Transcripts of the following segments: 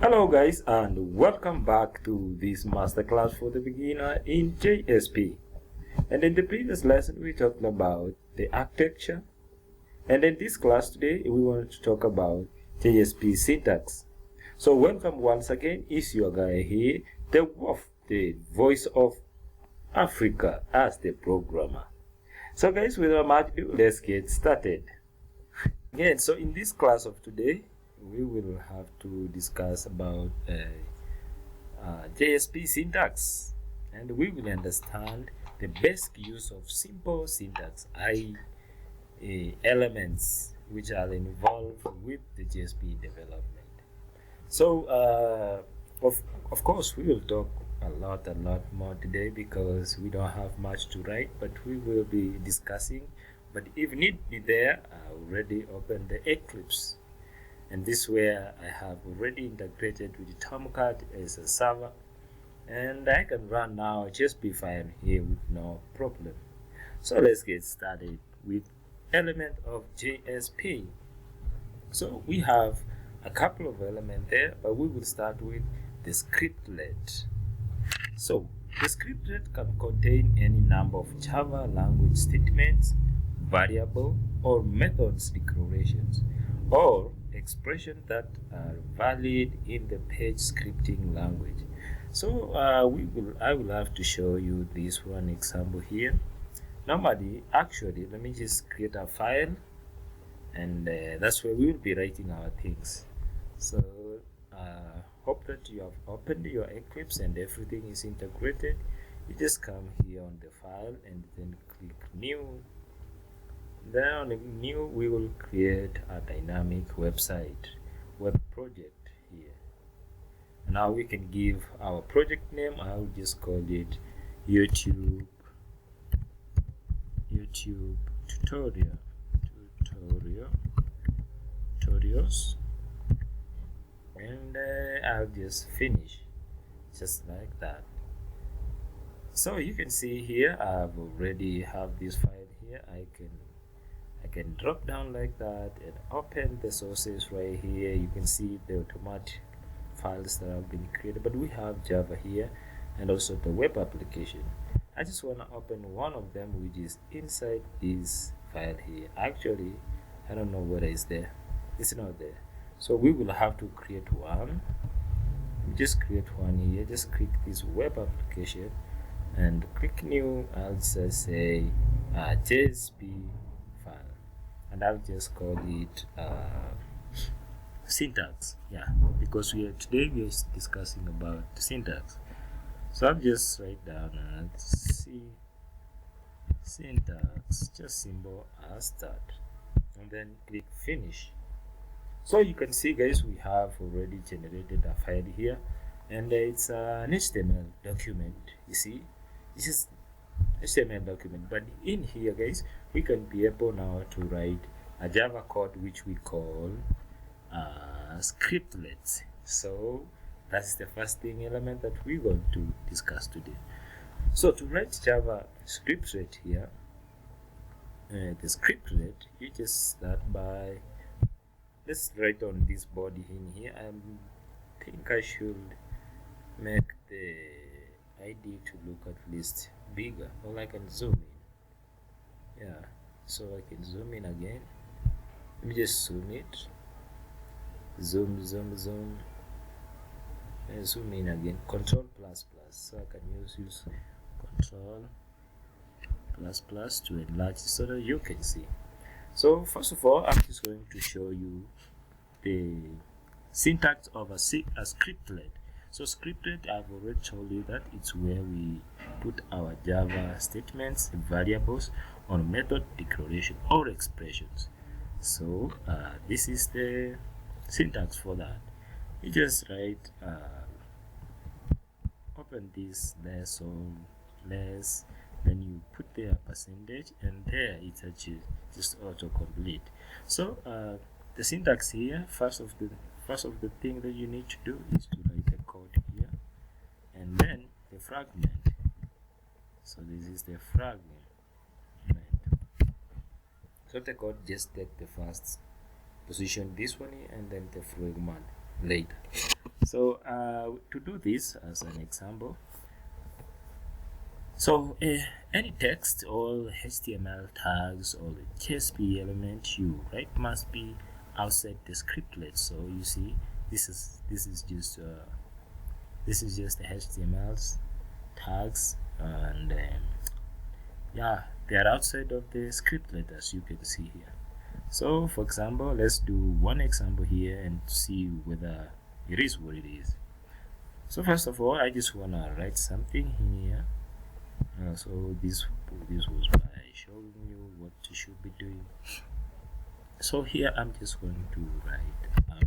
Hello guys and welcome back to this masterclass for the beginner in JSP. And in the previous lesson we talked about the architecture, and in this class today we want to talk about JSP syntax. So welcome once again, is your guy here, the Wolf, the voice of Africa as the programmer. So guys, without much ado, let's get started. Again, so in this class of today we will have to discuss about JSP syntax, and we will understand the basic use of simple syntax, i.e. elements which are involved with the JSP development. So of course we will talk a lot more today because we don't have much to write, but we will be discussing. But if need be there, I already opened the Eclipse, and this where I have already integrated with the Tomcat as a server, and I can run now JSP file here with no problem. So let's get started with element of JSP. So we have a couple of elements there, but we will start with the scriptlet. So the scriptlet can contain any number of Java language statements, variable or methods declarations, or expressions that are valid in the page scripting language. So I will have to show you this one example here. Normally, actually, let me just create a file, and that's where we will be writing our things. So hope that you have opened your Eclipse and everything is integrated. You just come here on the file and then click new. Then on the new, we will create a dynamic website web project here. Now we can give our project name. I will just call it YouTube tutorials, and I'll just finish just like that. So you can see here I've already have this file here. I can drop down like that and open the sources right here. You can see the automatic files that have been created, but we have Java here and also the web application. I just want to open one of them, which is inside this file here. Actually, I don't know what is there. It's not there, so we will have to create one. We just create one here. Just click this web application and click new. I'll just say JSP file, and I'll just call it syntax, because today we are discussing about the syntax. So I'll just write down and see syntax, just symbol as start, and then click finish. So you can see guys, we have already generated a file here, and it's an HTML document. You see, this is HTML document, but in here guys, we can be able now to write a Java code which we call scriptlets. So that's the first thing element that we're going to discuss today. So to write Java scriptlet here, the scriptlet, you just start by, let's write on this body in here. I think I should make the ID to look at least bigger, or I can zoom in. So I can zoom in again. Let me just zoom it. Zoom, and zoom in again. Control plus plus. So I can use Control plus plus to enlarge so that you can see. So first of all, I'm just going to show you the syntax of a scriptlet. So scriptlet, I've already told you that it's where we put our Java statements, variables, or method declaration or expressions. So this is the syntax for that. You just write open this less or less, then you put there percentage, and there it's actually just autocomplete. So the syntax here, first of the thing that you need to do is to write the code here, and then the fragment. So this is the fragment. So the code just take the first position this one here, and then the fragment later. So to do this as an example, so any text or HTML tags or the JSP element you write must be outside the scriptlet. So you see, this is just the HTML's tags, and yeah, they are outside of the scriptlet, as you can see here. So for example, let's do one example here and see whether it is what it is. So first of all, I just want to write something here. So this was by showing you what you should be doing. So here I'm just going to write out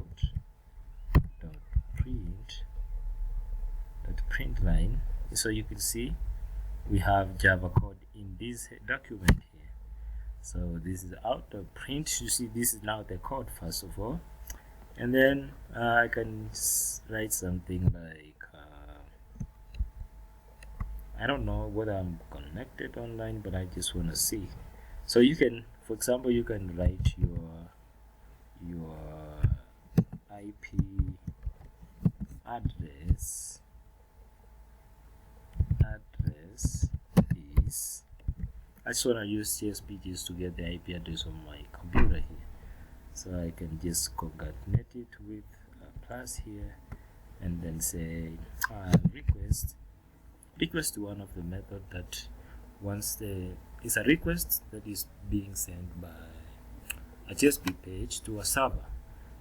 print line. So you can see we have Java code in this document here. So this is out of print. You see, this is now the code first of all, and then I can write something like I don't know whether I'm connected online, but I just want to see. So you can, for example, you can write your IP address is, I just want to use JSP just to get the IP address on my computer here. So I can just concatenate it with a plus here, and then say request to one of the method that once it's a request that is being sent by a JSP page to a server.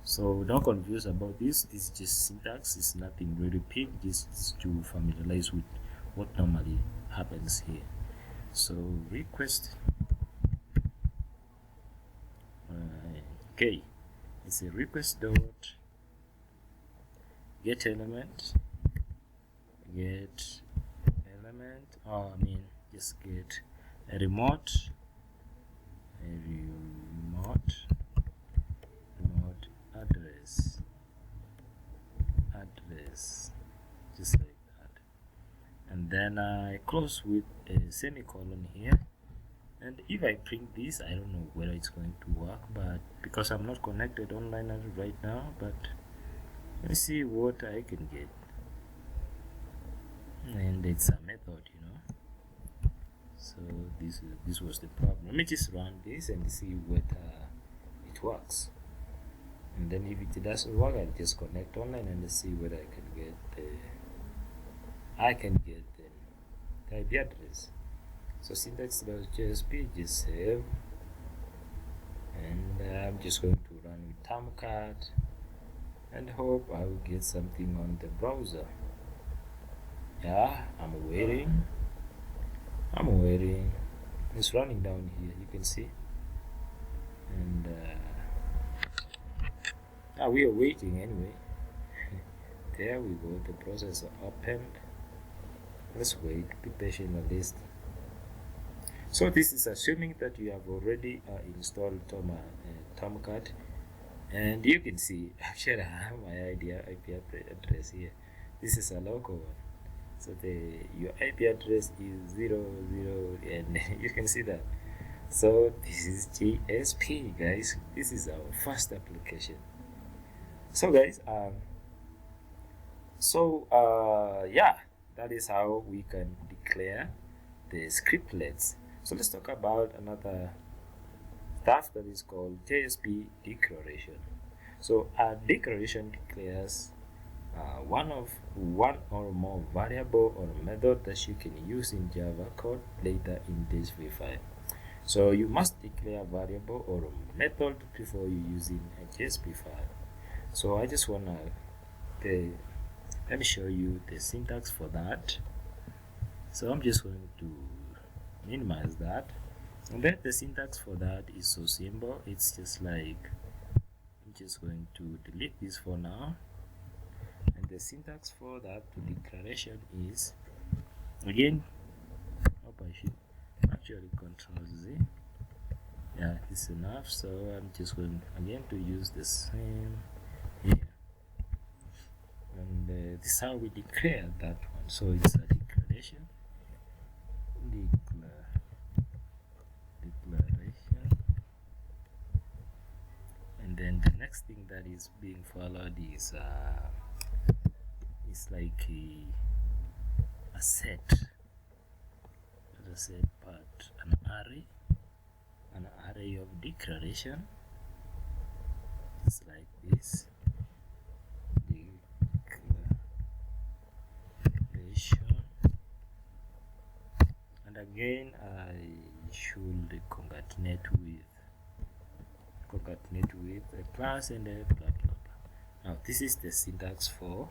So don't confuse about this. This is just syntax. It's nothing really big, just to familiarize with what normally happens here. So request, okay, it's a request dot get element, or just get a remote address, just like that, and then I close with a semicolon here. And if I print this, I don't know whether it's going to work, but because I'm not connected online right now, but let's see what I can get. And it's a method, so this was the problem. Let me just run this and see whether it works, and then if it doesn't work, I'll just connect online and see whether I can get the IP address. So syntax.jsp, just save, and I'm just going to run with Tomcat and hope I will get something on the browser. Yeah, I'm waiting. It's running down here, you can see, and we are waiting anyway. There we go, the process opened. Let's wait, be patient at least. So this is assuming that you have already installed Tomcat, and you can see actually I have my IP address here. This is a local one, so your IP address is 00, and you can see that. So this is JSP, guys. This is our first application. So guys, yeah, that is how we can declare the scriptlets. So let's talk about another stuff that is called JSP declaration. So a declaration declares one or more variable or method that you can use in Java code later in JSP file. So you must declare a variable or a method before you using a JSP file. So I just wanna let me show you the syntax for that. So I'm just going to minimize that, and then the syntax for that is so simple. It's just like, I'm just going to delete this for now, and the syntax for that declaration is, again, hope I should actually Control Z. Yeah, it's enough. So I'm just going again to use the same here, and this is how we declare that one. So it's a declaration, and then the next thing that is being followed is is like a set, not a set, but an array of declaration. It's like this. Declaration, and again I should concatenate with a class and a blah blah blah. Now this is the syntax for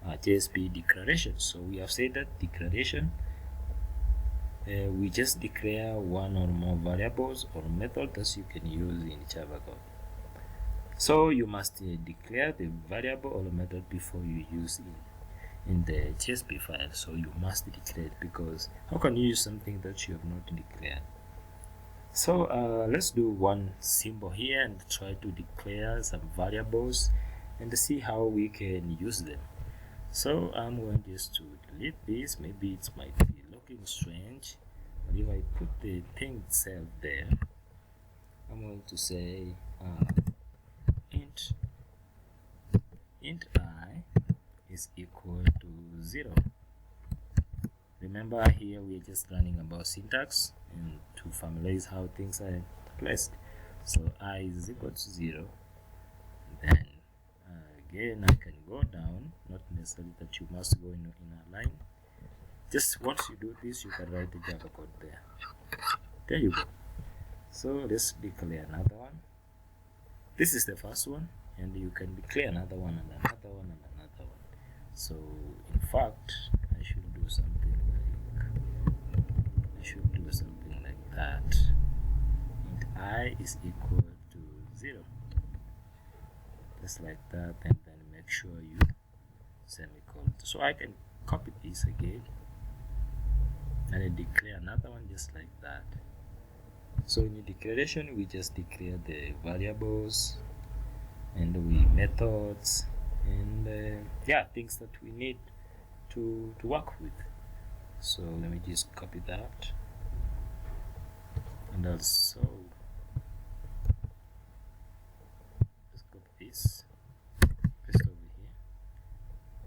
JSP declaration. So we have said that declaration, we just declare one or more variables or methods that you can use in Java code. So you must declare the variable or method before you use it in the JSP file. So you must declare it, because how can you use something that you have not declared? So let's do one symbol here and try to declare some variables and see how we can use them. So I'm going just to delete this. Maybe it might be looking strange, but if I put the thing itself there, I'm going to say int I is equal to 0. Remember, here we are just learning about syntax and to familiarize how things are placed. So I is equal to 0. Then again I can go down, not necessarily that you must go in a line. Just once you do this, you can write the Java code there. There you go. So let's declare another one. This is the first one, and you can declare another one and another one and another one. So in fact, I should do something like that. Int I is equal to 0. Just like that, and then make sure you semicolon. So I can copy this again and I declare another one just like that. So in the declaration, we just declare the variables and we methods and things that we need to work with. So let me just copy that, and also let's copy this, paste over here,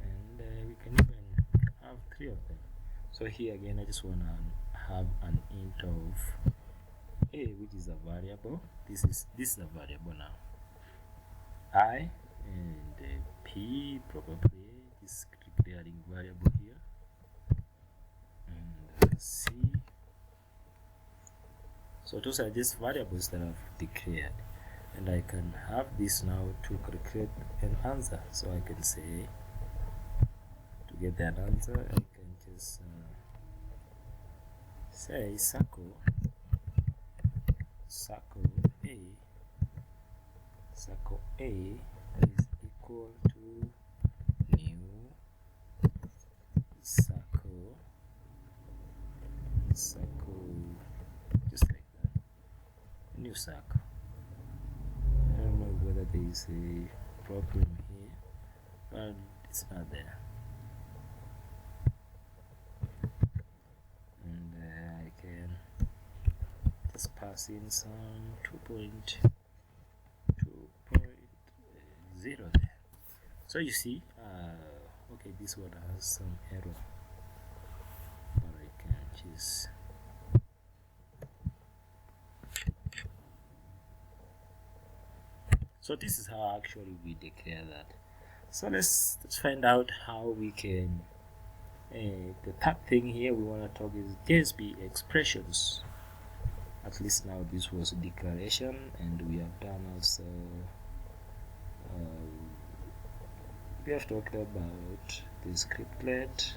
and we can even have 3 of them. So here again, I just want to have an int of a, which is a variable. This is a variable now. I and p, probably is declaring variable here, and c. So those are just variables that I've declared, and I can have this now to calculate an answer. So I can say, to get that answer, I can just say circle A is equal to new circle, just like that, new circle. I don't know whether there is a problem here, but it's not there. And I can just pass in some 2.0 there. So you see, okay, this one has some error, but I can just so this is how actually we declare that. So let's find out how we can the third thing here we want to talk is JSP expressions. At least now this was a declaration, and we have done also we have talked about the scriptlet.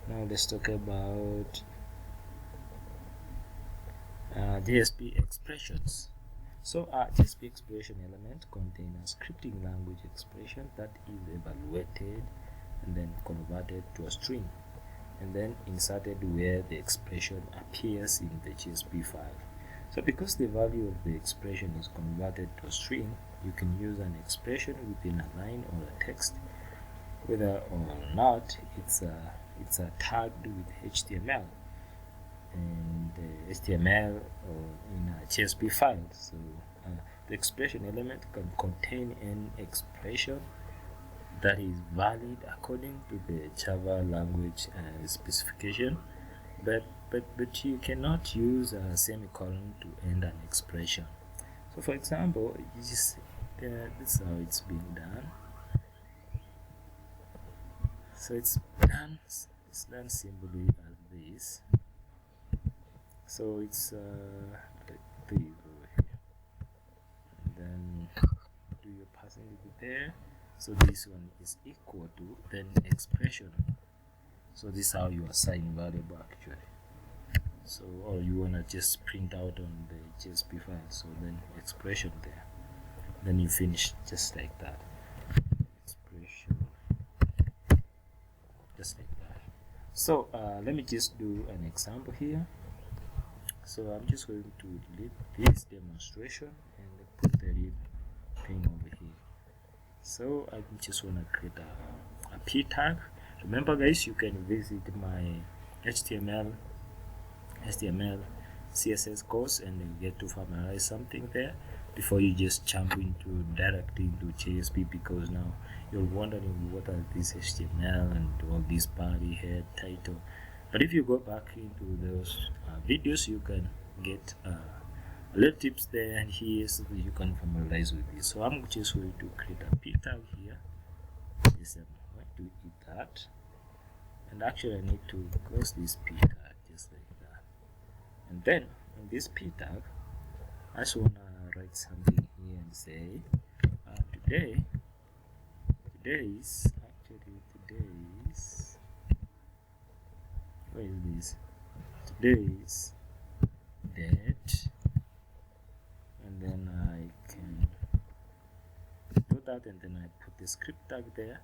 Now let's talk about JSP expressions. So JSP expression element contain a scripting language expression that is evaluated and then converted to a string and then inserted where the expression appears in the JSP file. So because the value of the expression is converted to a string, you can use an expression within a line or a text, whether or not it's tagged with HTML and HTML in a JSP file. So the expression element can contain an expression that is valid according to the Java language specification, but you cannot use a semicolon to end an expression. So for example, you just this is how it's being done. So it's done simply as this. So it's there you go here, and then do your passing it there. So this one is equal to then expression. So this is how you assign variable actually. So or you wanna just print out on the JSP file. So then expression there. Then you finish just like that. Expression, just like that. So let me just do an example here. So I'm just going to delete this demonstration and put the read thing over here. So I just want to create a p tag. Remember guys, you can visit my HTML CSS course and you get to familiarize something there before you just jump directly into JSP, because now you're wondering what are these HTML and all this body, head, title. But if you go back into those videos, you can get little tips there and here so that you can familiarize with this. So I'm just going to create a p tag here. Yes, I'm going to hit that, and actually I need to close this p tag just like that. And then in this p tag, I just want to write something here and say today's where is this? Today's date, and then I can do that, and then I put the script tag there,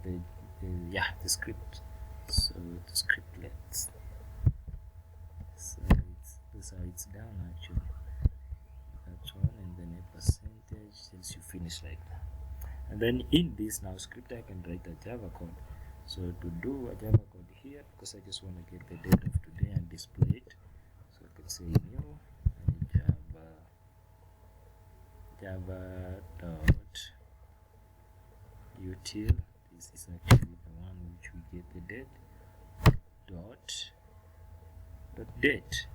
the script. So the scriptlets. So that's how it's done actually. That one, and then a percentage, since you finish like that. And then in this now script I can write a Java code. So to do a Java code here, because I just want to get the date of today and display it, so I can say new Java dot util. This is actually the one which we get the date dot date.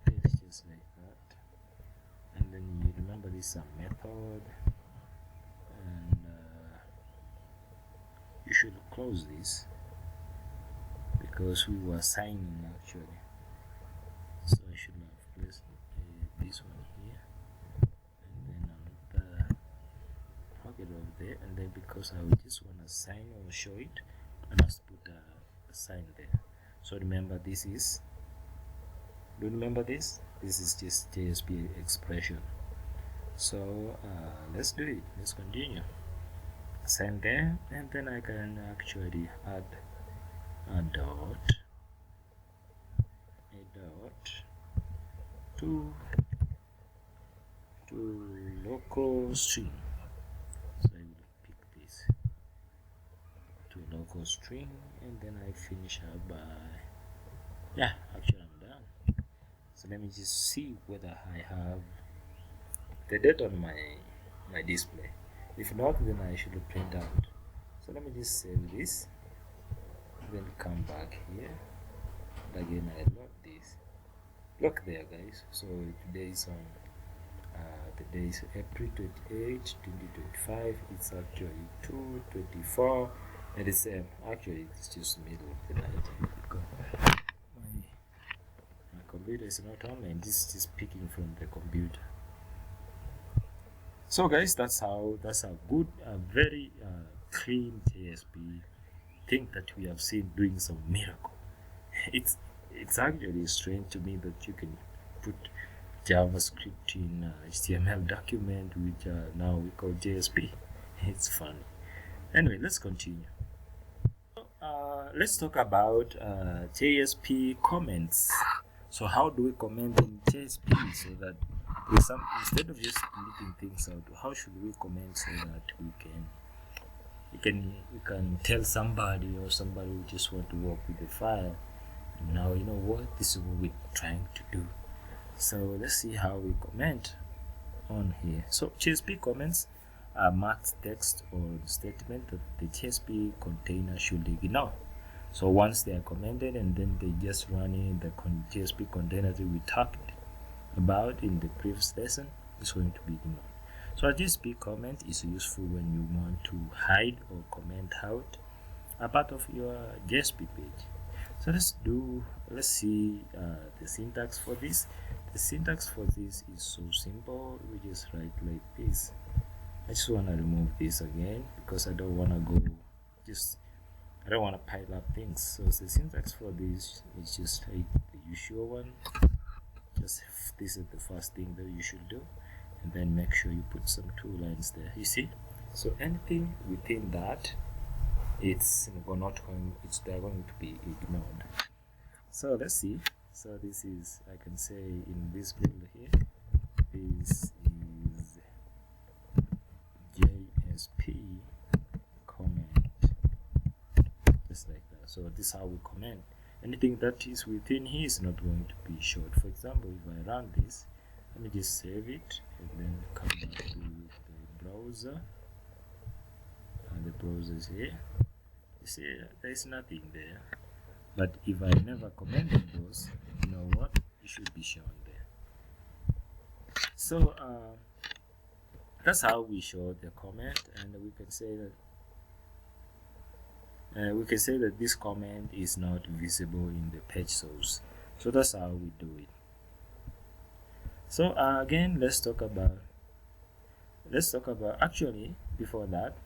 It's just like that. And then you remember this is a method, and you should close this because we were signing actually. So I should have placed this one here, and then another pocket over there, and then because I would just want to sign or show it, I must put a sign there. So remember this is, do you remember this? This is just JSP expression. So let's do it. Let's continue. Sign there, and then I can actually add a dot to local string. So I will pick this to local string, and then I finish up by actually I'm done. So let me just see whether I have the date on my display. If not, then I should print out. So let me just save this, then come back here, and again I load this. Look there guys, so today is on the day is April 28, 2025. It's actually 2:24, and it's actually it's just middle of the night because my computer is not on, and this is just picking from the computer. So guys, that's a good, very clean JSP thing that we have seen doing some miracle. It's actually strange to me that you can put JavaScript in HTML document, which now we call JSP. It's funny. Anyway, let's continue. Let's talk about JSP comments. So how do we comment in JSP so that instead of just deleting things out, how should we comment so that we can tell somebody, or somebody who just want to work with the file, now you know what, this is what we're trying to do. So let's see how we comment on here. So JSP comments marked text or statement that the JSP container should ignore. So once they are commented and then they just run in the JSP container that we talked about in the previous lesson, is going to be ignored. So a JSP comment is useful when you want to hide or comment out a part of your JSP page. So let's see the syntax for this. The syntax for this is so simple. We just write like this. I just want to remove this again because I don't want to I don't want to pile up things. So the syntax for this is just like the usual one. Just this is the first thing that you should do, and then make sure you put some 2 lines there. You see? So anything within that, they're going to be ignored. So let's see. So this is, I can say in this build here, this is JSP comment, just like that. So this is how we comment. Anything that is within here is not going to be showed. For example, if I run this, let me just save it and then come back to the browser, and the browser is here. You see, there is nothing there. But if I never commented those, you know what? It should be shown there. So that's how we show the comment, and we can say that this comment is not visible in the page source. So that's how we do it. So again, let's talk about actually before that,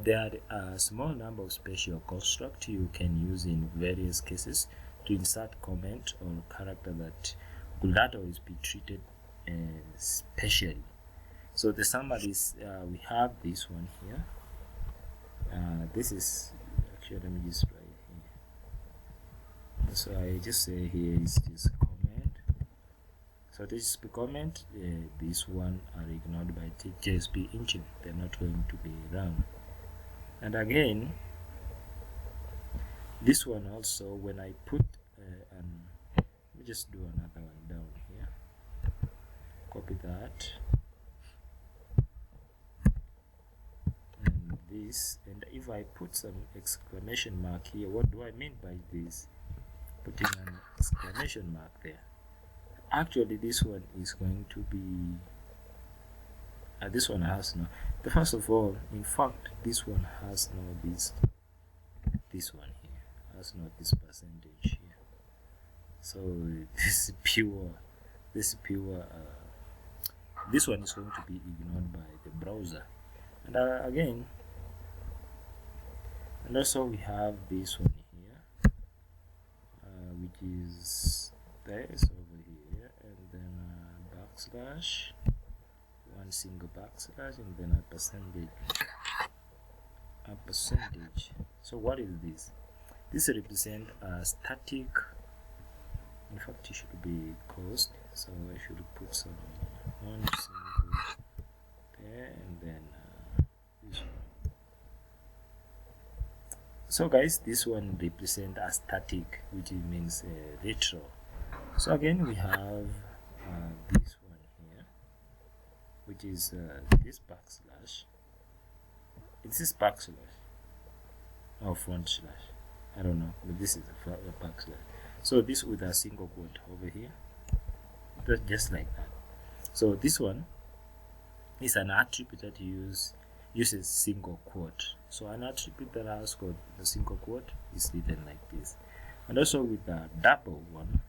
there are a small number of special constructs you can use in various cases to insert comment or character that could always be treated specially. So the summaries, we have this one here. This is actually, let me just write here. So I just say here is just comment. So this is the comment. This one are ignored by the JSP engine. They're not going to be run. And again, this one also, when I put let me just do another one down here. Copy that. And this, and if I put some exclamation mark here, what do I mean by this? Putting an exclamation mark there. Actually, this one is going to be this one has no. First of all, in fact, this one has no this one here has no this percentage here. So this is pure. This one is going to be ignored by the browser. And again, and also we have this one here, which is there, is over here, and then backslash, one single backslash, and then a percentage. So what is this? This represents a static. In fact, it should be closed. So I should put some one single there, and then this one. So guys, this one represents a static, which means retro. So again, we have this one here, which is this backslash. It's this backslash or front slash, I don't know, but this is a backslash. So this with a single quote over here, just like that. So this one is an attribute that uses single quote. So an attribute that has got the single quote is written like this. And also with a double one,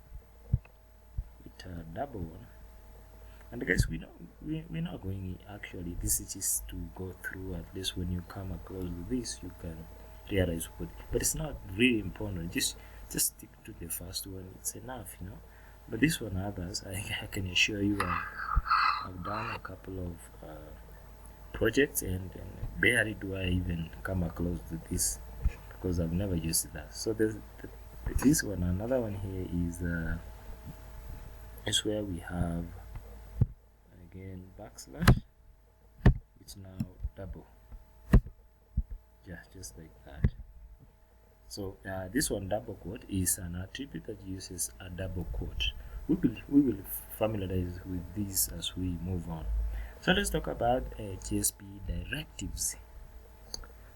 and guys, we're not going, actually this is just to go through. At least when you come across this, you can realize what, but it's not really important. Just stick to the first one, it's enough, you know. But this one, others, I can assure you, I've done a couple of projects, and barely do I even come across to this, because I've never used that. So there's this one. Another one here is where we have again backslash. It's now double, yeah, just like that. So this one, double quote, is an attribute that uses a double quote. We will familiarize with this as we move on. So let's talk about JSP directives.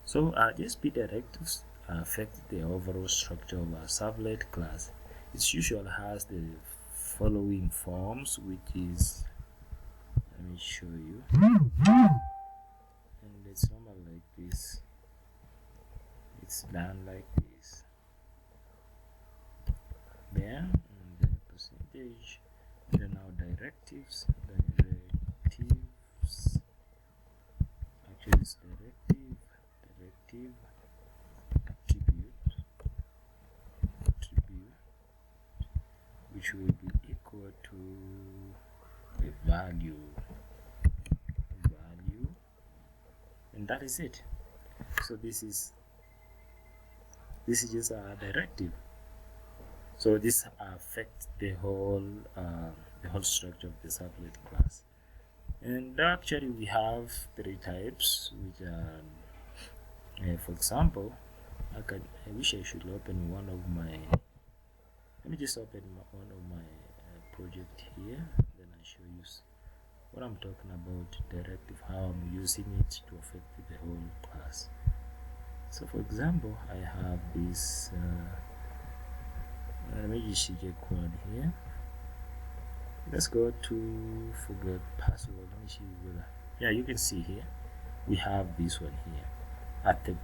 So JSP directives affect the overall structure of a servlet class. It usually has the following forms, which is, let me show you, and it's normal like this. It's done like this. There, and the percentage. Then now directives. Actually, it's directive, attribute, which will be equal to the value, and that is it. So this is just a directive. So this affects the whole structure of the servlet class. And actually we have three types, which are, for example, I wish I should open one of my, let me just open one of my project here, then I show you what I'm talking about, directive, how I'm using it to affect the whole class. So for example, I have this, let me just check one here. Let's go to forget password. Let me see whether, yeah, you can see here we have this one here at the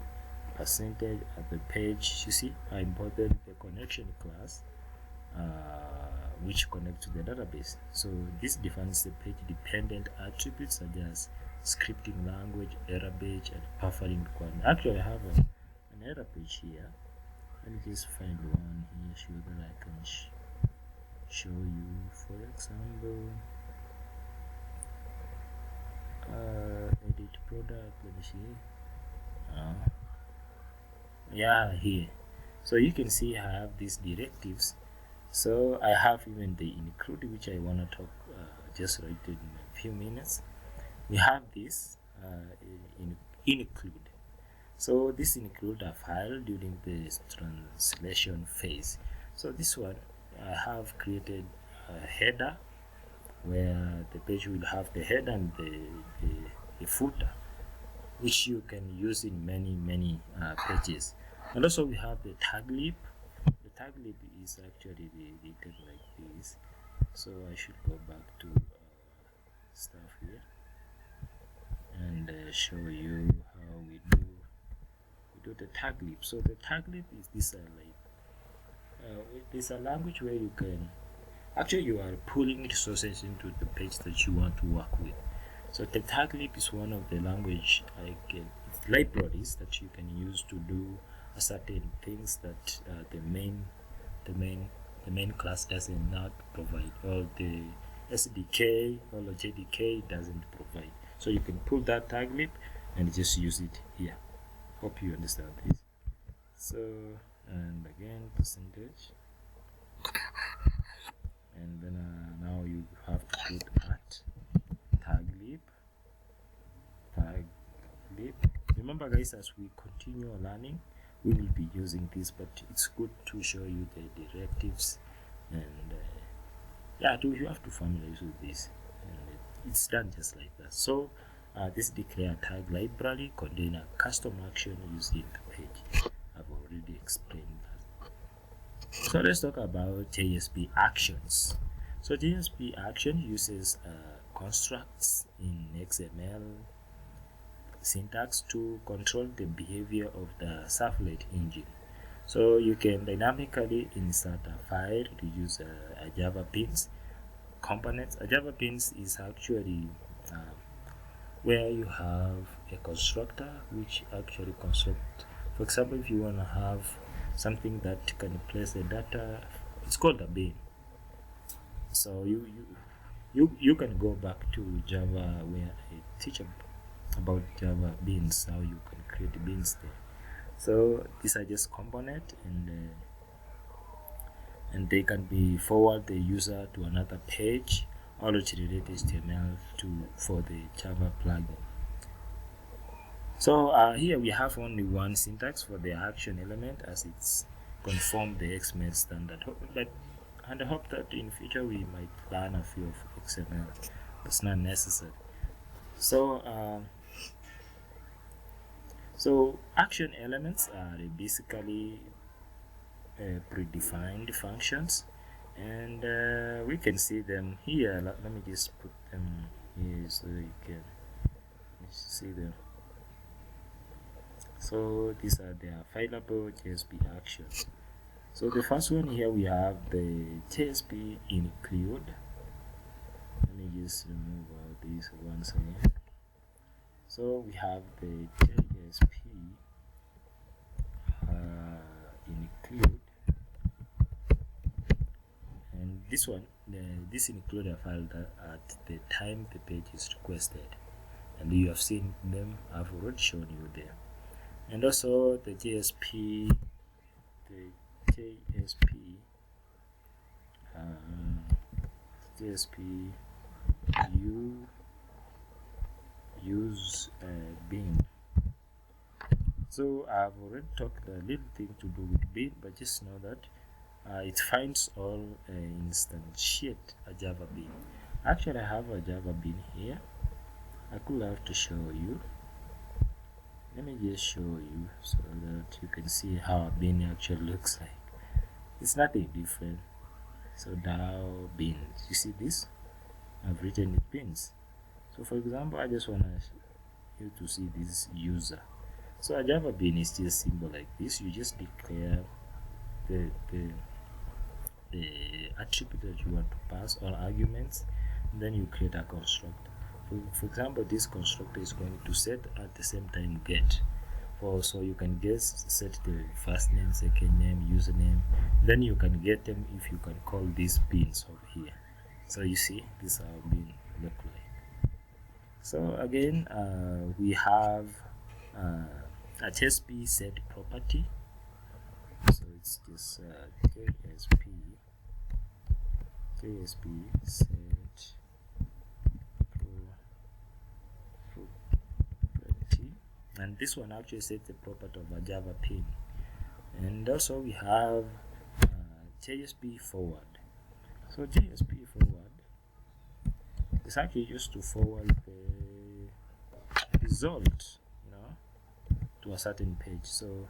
percentage at the page. You see I imported the connection class which connects to the database. So this defines the page dependent attributes such as scripting language, error page, and buffering requirement. Actually I have an error page here. Let me just find one here so that I can show you. For example, edit product, let me see, yeah, here. So you can see I have these directives. So I have even the include, which I want to talk just right in a few minutes. We have this include. So this include a file during the translation phase. So this one I have created a header where the page will have the header and the footer, which you can use in many pages. And also we have the tag lib. The tag lib is actually written like this. So I should go back to stuff here and show you how we do the tag lib. So the tag lib is this it's a language where you can actually you are pulling resources into the page that you want to work with. So the tag lib is one of the language libraries that you can use to do certain things that the main class does not provide, or the SDK or the JDK doesn't provide. So you can pull that tag lib and just use it here. Hope you understand this. So, and again percentage, and then now you have to put at tag lib. Remember guys, as we continue learning we will be using this, but it's good to show you the directives, and yeah, you have to familiarize with this, and it's done just like that. So this declare tag library contain a custom action used in the page. I've already explained that. So let's talk about JSP actions. So JSP action uses constructs in XML syntax to control the behavior of the servlet engine. So you can dynamically insert a file to use a Java beans components. A Java beans is actually where you have a constructor which actually construct. For example, if you want to have something that can place the data, it's called a bean. So you can go back to Java where I teach about Java beans, how you can create beans there. So these are just component, and they can be forward the user to another page or related HTML for the Java plugin. So here we have only one syntax for the action element, as it's conform the XML standard. And I hope that in future we might learn a few of XML. It's not necessary. So action elements are basically predefined functions, and we can see them here. Let me just put them here so you can see them. So these are the available JSP actions. So the first one here, we have the JSP include. Let me just remove all these once again. So we have the JSP include, and this one, this include a file that at the time the page is requested, and you have seen them. I've already shown you there. And also the JSP use bin. So I've already talked a little thing to do with bin, but just know that it finds all instantiate a Java bin. Actually, I have a Java bin here. I could have to show you. Let me just show you so that you can see how a bin actually looks like. It's nothing different. So now bins, you see this? I've written it bins. So for example, I just want you to see this user. So a Java bin is just simple like this. You just declare the attribute that you want to pass, or arguments, and then you create a constructor. For example, this constructor is going to set at the same time get. So you can set the first name, second name, username. Then you can get them if you can call these bins over here. So you see, this is how bin look like. So again, we have a JSP set property. So it's just JSP set property, and this one actually sets the property of a Java pin. And also we have JSP forward. So JSP forward is actually used to forward the result, to a certain page. So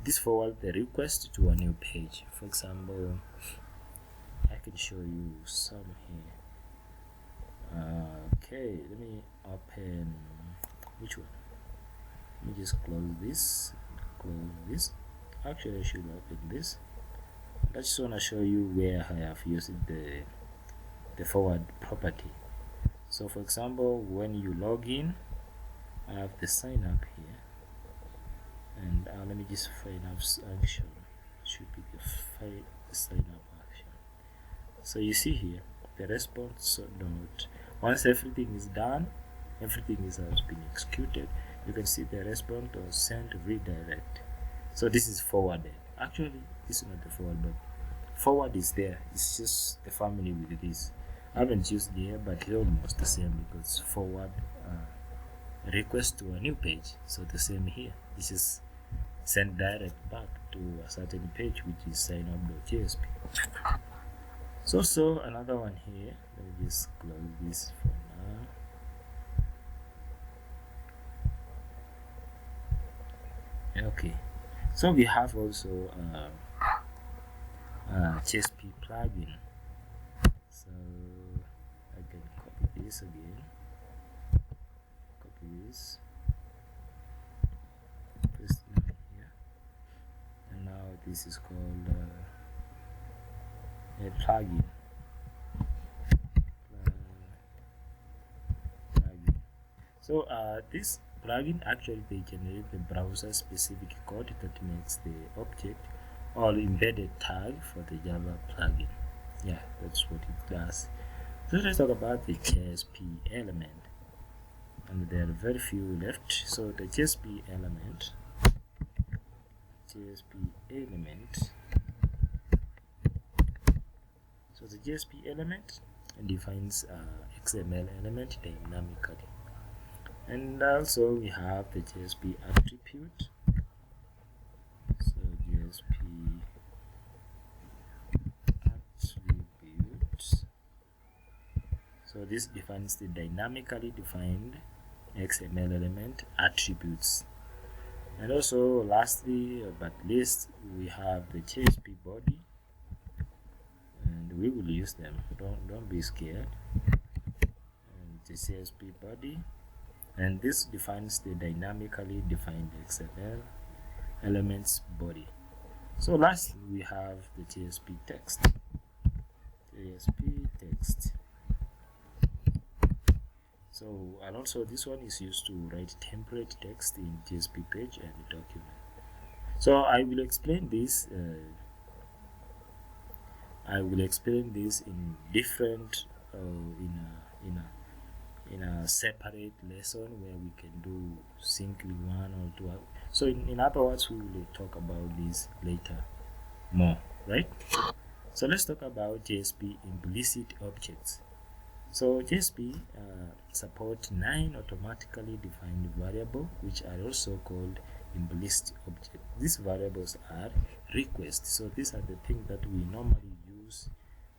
this forward the request to a new page. For example, I can show you some here. Okay, let me open which one? Let me just close this. Actually, I should open this. I just want to show you where I have used the forward property. So for example, when you log in, I have the sign up here, and let me just find out action. Should be the sign up action. So you see here the response node. Once everything is done, everything has been executed, you can see the response or send redirect. So this is forwarded. Actually, this is not the forward, but forward is there. It's just the family with this. I haven't used here, but it's almost the same, because forward request to a new page. So the same here. This is send direct back to a certain page, which is signup.jsp. So another one here. Let me just close this for now. Okay. So we have also JSP plugin. So I can copy this again. Copy this. Paste it here. And now this is called a plugin. So this plugin actually they generate the browser specific code that makes the object or embedded tag for the Java plugin. Yeah, that's what it does. So let's talk about the JSP element, and there are very few left. So the JSP element so the JSP element defines XML element dynamically. And also we have the JSP attribute. So JSP attributes. So this defines the dynamically defined XML element attributes. And also lastly but least, we have the JSP body, and we will use them. Don't be scared. And the JSP body, and this defines the dynamically defined XML elements body. So lastly, we have the JSP text. JSP text. So, and also this one is used to write template text in JSP page and document. So I will explain this. In different in a separate lesson where we can do simply one or two. So in other words, we will talk about this later more, right? So let's talk about JSP implicit objects. So JSP support 9 automatically defined variables, which are also called implicit objects. These variables are requests. So these are the things that we normally use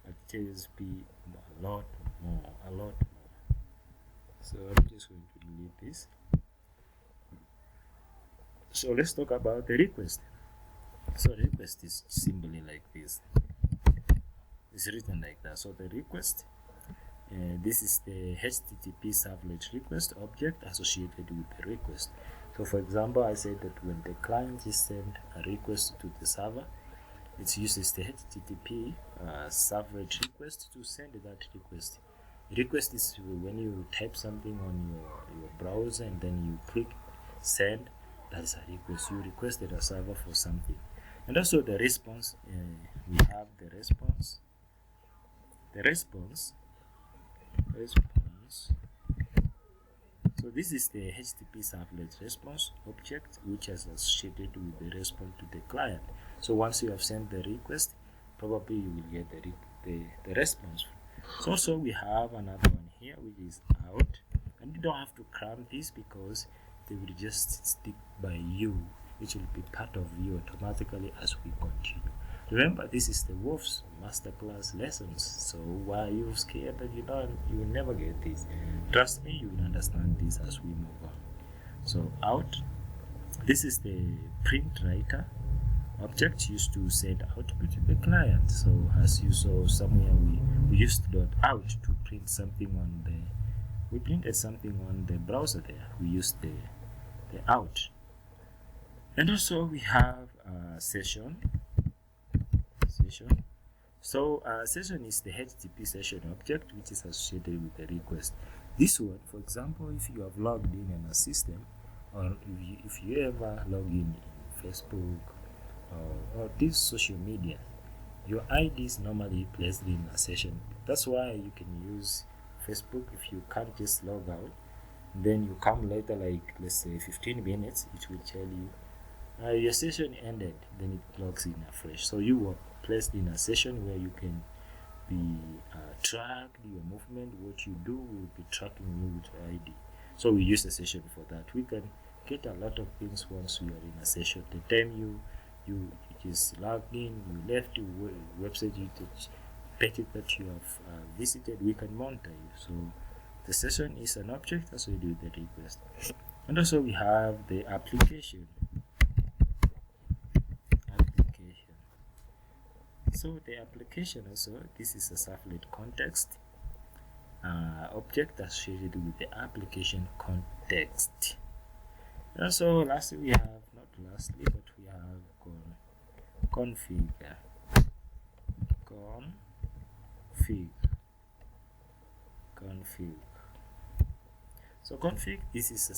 at JSP a lot more. So I'm just going to delete this. So let's talk about the request. So the request is simply like this. It's written like that. So the request, this is the HTTP servlet request object associated with the request. So for example, I said that when the client is sent a request to the server, it uses the HTTP servlet request to send that request. Request is when you type something on your browser and then you click send. That is a request. You requested a server for something. And also the response, we have the response. The response. So this is the HTTP servlet response object, which is associated with the response to the client. So once you have sent the request, probably you will get the response. So also we have another one here, which is out, and you don't have to cram this because they will just stick by you, which will be part of you automatically as we continue. Remember, this is the Wolf's masterclass lessons, so why are you scared that you will never get this? Trust me, you will understand this as we move on. So out, this is the print writer object used to send output to the client. So as you saw somewhere, we used .out to print something on we printed something on the browser there. We used the out. And also we have a session. So session is the HTTP session object, which is associated with the request. This one, for example, if you have logged in a system, or if you ever log in Facebook or this social media, your ID is normally placed in a session. That's why you can use Facebook. If you can't just log out, then you come later, like let's say 15 minutes, it will tell you your session ended, then it logs in afresh. So you were placed in a session where you can be tracked, your movement, what you do will be tracking you with your ID. So we use a session for that. We can get a lot of things once we are in a session. The time you just logged in, you left your website, page that you have visited, we can monitor you. So the session is an object as we do the request. And also we have the application. So the application also, this is a servlet context object associated with the application context. And also lastly we have, not lastly, but we have config. So config, this is a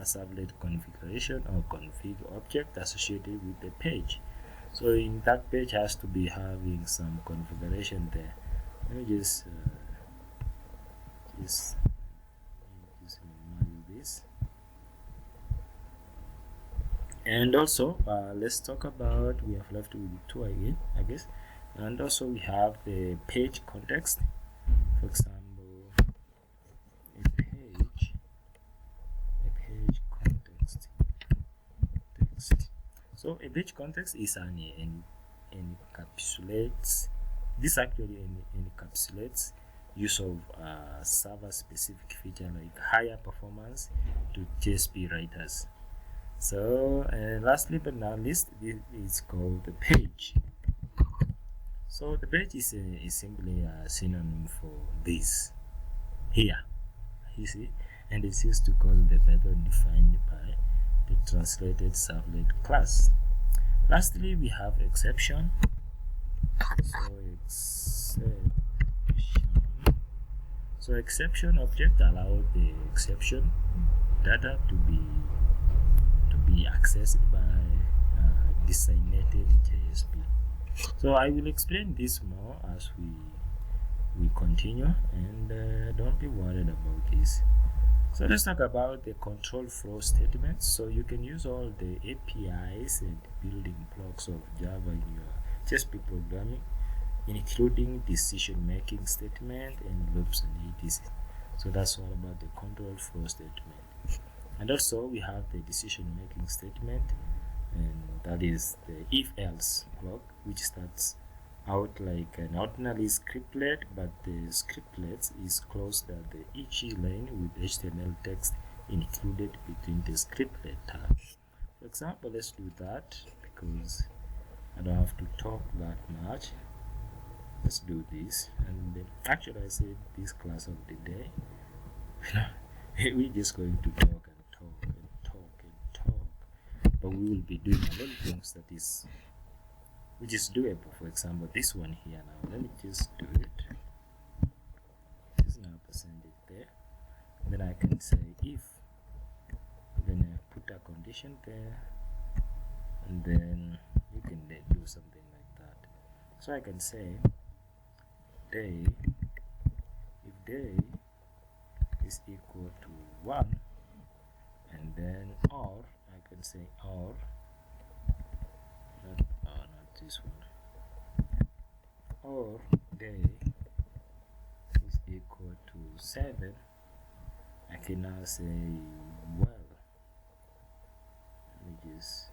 servlet configuration or config object associated with the page. So in that page has to be having some configuration there. Let me just minimize this. And also let's talk about, we have left with two again, I guess. And also we have the page context. For example, a page context text. So a page context is an encapsulates. This actually encapsulates use of server specific feature like higher performance to JSP writers. So lastly but not least, this is called the page. So the page is simply a synonym for this here, you see, and it's used to call the method defined by the translated servlet class. Lastly, we have exception. So exception object allows the exception data to be accessed by designated JSP. So I will explain this more as we continue, and don't be worried about this. So let's talk about the control flow statements. So you can use all the APIs and building blocks of Java in your JSP programming, including decision making statement and loops and etc. So that's all about the control flow statement. And also we have the decision making statement, and that is the if else block, which starts out like an ordinary scriptlet, but the scriptlet is closed at the each line with HTML text included between the scriptlet tag. For example, let's do that because I don't have to talk that much. Let's do this, and actually I said this class of the day we're just going to talk and talk and talk and talk, but we will be doing a lot of things that is which is doable. For example, this one here. Now let me just do it. This is now percentage there. Then I can say if, then I put a condition there, and then you can then do something like that. So I can say day, if day is equal to 1, and then or I can say or not this one, or day is equal to 7. I can now say well, which is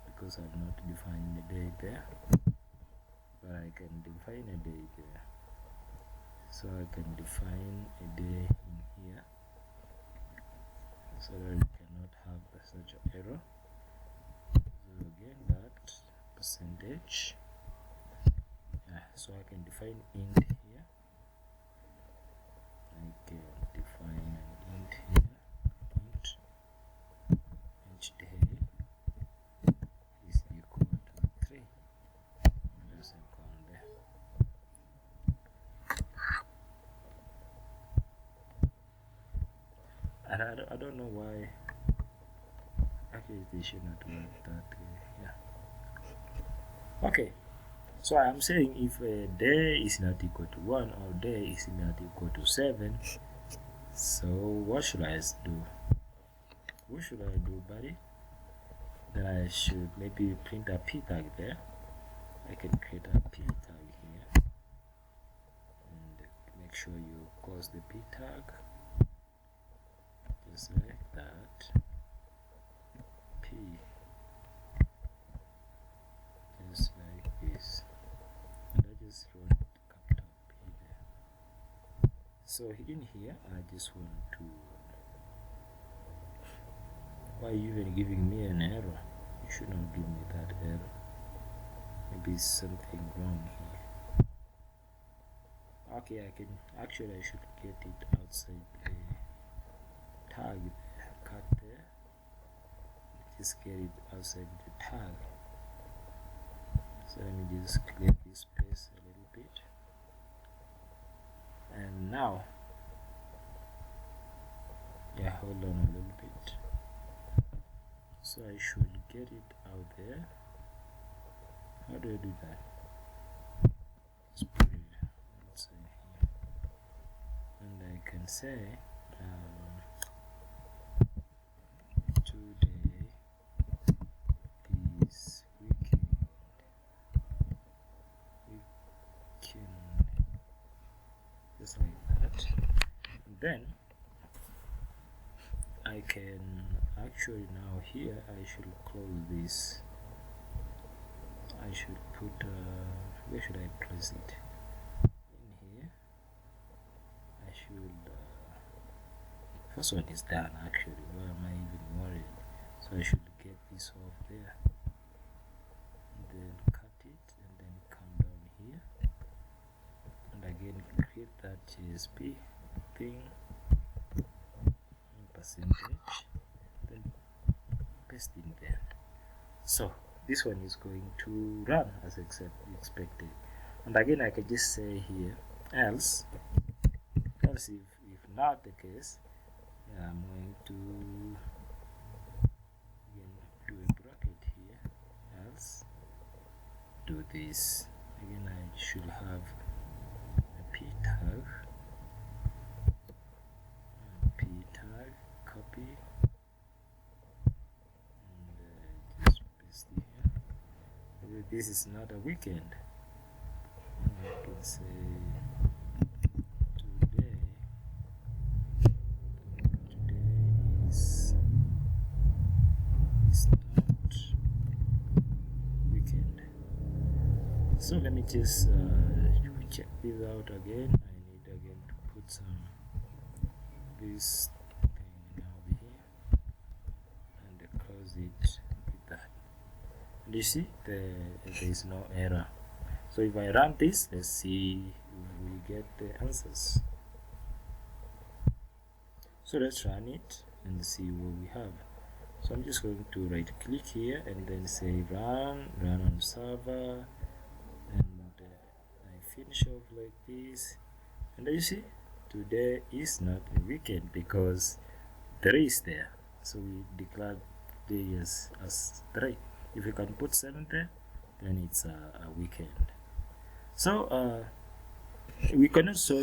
because I've not defined a day there, but I can define a day there. So I can define a day in here so that we cannot have such an error. So again, that percentage, so I can define int here. I can define an int here, int day is equal to 3. There's a column there. And I don't know why. Actually, they should not work that way. Yeah. Okay. So I'm saying if a day is not equal to 1 or day is not equal to 7, so what should I do? What should I do, buddy? Then I should maybe print a p tag there. I can create a p tag here, and make sure you close the p tag. Just like that. P. Just like this. And I just wrote capital P there. So in here, I just want to. Why are you even giving me an error? You should not give me that error. Maybe something wrong here. Okay, I should get it outside the tag there, cut there, just get it outside the tag. So let me just clear this space a little bit, and now hold on a little bit. So I should get it out there. How do I do that? Let's put it outside here, and I can say today is weekend, just like that. And then I can actually now here I should close this. I should put where should I place it? In here. first one is done actually. Why am I even worried? So I should get this off there, and then cut it, and then come down here, and again create that JSP thing, percentage, then paste in there. So this one is going to run as expected, and again I can just say here else if not the case, I'm going to again do a bracket here, else do this again. I should have a p tag, copy, and just paste here. This is not a weekend. I can say today is not weekend. So let me just check this out again. I need again to put some this thing over here and close it with that. And you see there is no error. So if I run this, let's see if we get the answers. So let's run it and see what we have. So I'm just going to right click here and then say run on server, and I finish off like this, and you see today is not a weekend because 3 is there, so we declared days as 3. If you can put 7 there, then it's a weekend. So we can also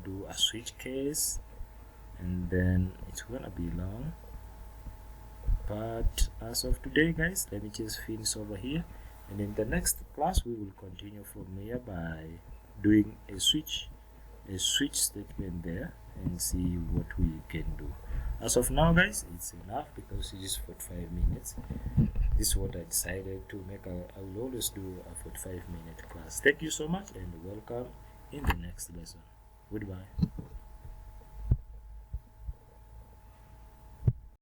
do a switch case, and then it's gonna be long, but as of today guys, let me just finish over here, and in the next class we will continue from here by doing a switch statement there and see what we can do. As of now guys, it's enough because it is 45 minutes. This is what I decided to make. I will always do a 45-minute class. Thank you so much and welcome in the next lesson. Goodbye.